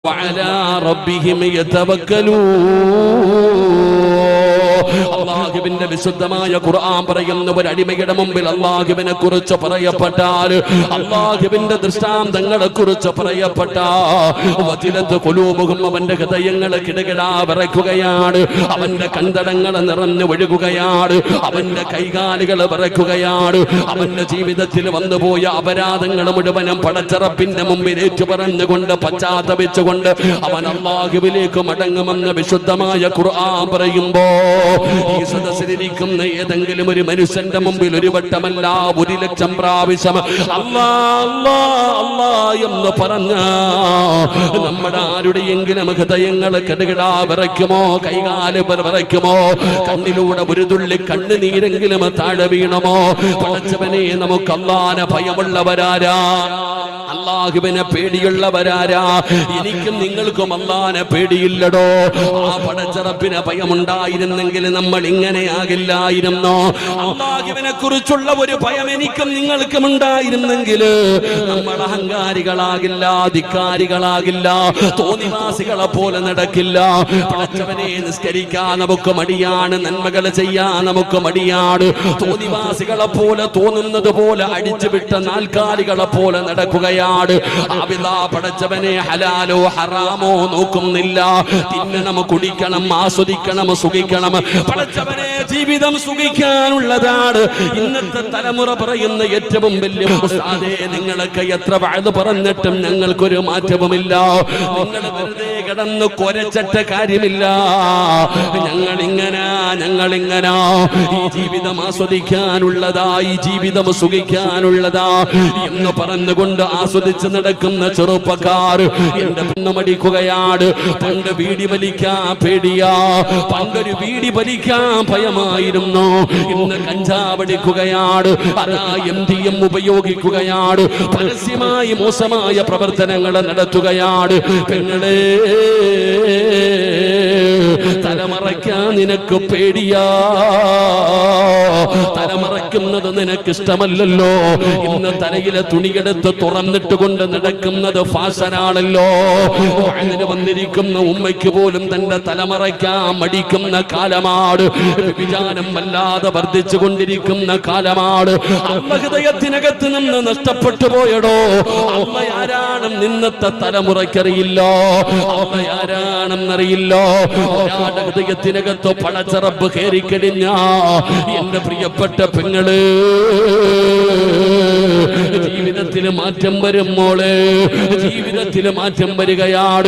وعلى ربهم يتوكلون. അല്ലാഹുവിന്റെ വിശുദ്ധമായ ഖുർആൻ പറയുന്ന ഒരു അടിമയുടെ മുമ്പിൽ അല്ലാഹുവിനെ കുറിച്ച് പറയപ്പെട്ടാൽ, അല്ലാഹുവിന്റെ ദൃഷ്ടാന്തങ്ങളെ കുറിച്ച് പറയപ്പെട്ടാൽ ഖുലൂബുഹും, അവന്റെ ഹൃദയങ്ങൾ കിടകിടാ വിറയ്ക്കുകയാണ്, അവന്റെ കൺതടങ്ങൾ നിറഞ്ഞു ഒഴുകുകയാണ്, അവന്റെ കൈകാലുകൾ വിറയ്ക്കുകയാണ്. അവന്റെ ജീവിതത്തിൽ വന്നുപോയ അപരാധങ്ങൾ മുഴുവനും പടച്ചറപ്പിന്റെ മുമ്പിൽ ഏറ്റുപറഞ്ഞുകൊണ്ട് പശ്ചാത്തപിച്ചുകൊണ്ട് അവൻ അല്ലാഹുവിലേക്ക് മടങ്ങുമെന്ന് വിശുദ്ധമായ ഖുർആൻ പറയുമ്പോ, ഈ സദസ്സിലിരിക്കുന്ന ഏതെങ്കിലും ഒരു മനുഷ്യന്റെ മുമ്പിൽ ഒരു വട്ടമല്ല 1,00,000 പ്രാവശ്യം അല്ലാ അല്ലാ അല്ലാ എന്ന് പറഞ്ഞ നമ്മുടെ ആരുടെയെങ്കിലും ഹൃദയങ്ങൾ കിടകിടാ വിറയ്ക്കുമോ, കൈകാല് വിറയ്ക്കുമോ, കണ്ണിലൂടെ ഒരു തുള്ളി കണ്ണുനീരെങ്കിലും താഴെ വീണമോ? പടച്ചവനെ, നമുക്ക് അല്ലാഹുവിനെ ഭയമുള്ളവരാരാ? അല്ലാഹുവിനെ പേടിയുള്ളവരാരാ? എനിക്കും നിങ്ങൾക്കും അല്ലാഹുവിനെ പേടിയില്ലടോ. ആ പടച്ചറപ്പിനെ ഭയമുണ്ടായിരുന്നെങ്കിൽ നമ്മൾ ഇങ്ങനെയാകില്ലായിരുന്നോ? അല്ലാഹുവിനെ കുറിച്ചുള്ള ഒരു ഭയം എനിക്കും നിങ്ങൾക്കും ഉണ്ടായിരുന്നെങ്കിൽ നമ്മൾ അഹങ്കാരികളാകില്ല, ധിക്കാരികളാകില്ല, തോന്നിവാസികളെ പോലെ നടക്കില്ല. പടച്ചവനെ, നിസ്കരിക്കാൻ നമുക്ക് മടിയാണ്, നന്മകൾ ചെയ്യാൻ നമുക്ക് മടിയാണ്, തോന്നിവാസികളെ പോലെ തോന്നുന്നത് പോലെ അടിച്ചുവിട്ട നാൽക്കാലികളെ പോലെ നടക്കുകയാണ്. പടച്ചവനെ, ഹലാലോ ഹറാമോ നോക്കുന്നില്ല, തിന്നണം, കുടിക്കണം, ആസ്വദിക്കണം, സുഖിക്കണം. പടച്ചവനെ, ജീവിതം സുഖിക്കാനുള്ളതാണ്. ഇന്നത്തെ തലമുറ പറയുന്ന ഏറ്റവും വലിയ ഉസ്താദേ, നിങ്ങളൊക്കെ എത്ര വഅദ് പറഞ്ഞിട്ടും ഞങ്ങൾക്കൊരു മാറ്റവുമില്ല, നിങ്ങൾ വെറുതെ കിടന്ന് കൊരച്ചിട്ട കാര്യമില്ല, ഞങ്ങളിങ്ങനെ ഈ ജീവിതം ആസ്വദിക്കാനുള്ളതാ, ഈ ജീവിതം സുഖിക്കാനുള്ളതാ എന്ന് പറഞ്ഞുകൊണ്ട് ആസ്വദിച്ച് നടക്കുന്ന ചെറുപ്പക്കാർ എന്റെ പിന്നമടിക്കുകയാണ്. പണ്ട് വീടി വലിക്കാൻ പേടിയാ, പണ്ടൊരു വീടി വലിക്കാൻ ഭയമായിരുന്നു, ഇന്ന് കഞ്ചാവടിക്കുകയാണ്, അതാ MDM ഉപയോഗിക്കുകയാണ്, പരസ്യമായി മോശമായ പ്രവർത്തനങ്ങൾ നടത്തുകയാണ്. പെങ്ങളെ, തലമറയ്ക്കാൻ നിനക്ക് പേടിയാ, തലമറയ്ക്കുന്നത് നിനക്ക് ഇഷ്ടമല്ലല്ലോ. ഇന്ന് തലയിലെ തുണിയെടുത്ത് തുറന്നിട്ട് കൊണ്ട് നടക്കുന്നത് ഫാഷനാണല്ലോ. അതിന് വന്നിരിക്കുന്ന ഉമ്മയ്ക്ക് പോലും തന്റെ തലമറയ്ക്കാൻ മടിക്കുന്ന കാലമാണ്. വിചാരം വല്ലാതെ വർദ്ധിച്ചു കൊണ്ടിരിക്കുന്ന കാലമാണ്. അമ്മ ഹൃദയത്തിനകത്ത് നിന്ന് നഷ്ടപ്പെട്ടു പോയടോ. അമ്മ ആരാണെന്ന് ഇന്നത്തെ തലമുറയ്ക്കറിയില്ല, അമ്മ ആരാണെന്നറിയില്ല. ഒരാളുടെ ഹൃദയത്തിനകത്ത് പടച്ചറപ്പ് കയറിക്കഴിഞ്ഞ എന്റെ പ്രിയപ്പെട്ട പെങ്ങള്, ജീവിതത്തിൽ മാറ്റം വരും മോളെ, ജീവിതത്തിൽ മാറ്റം വരികയാണ്.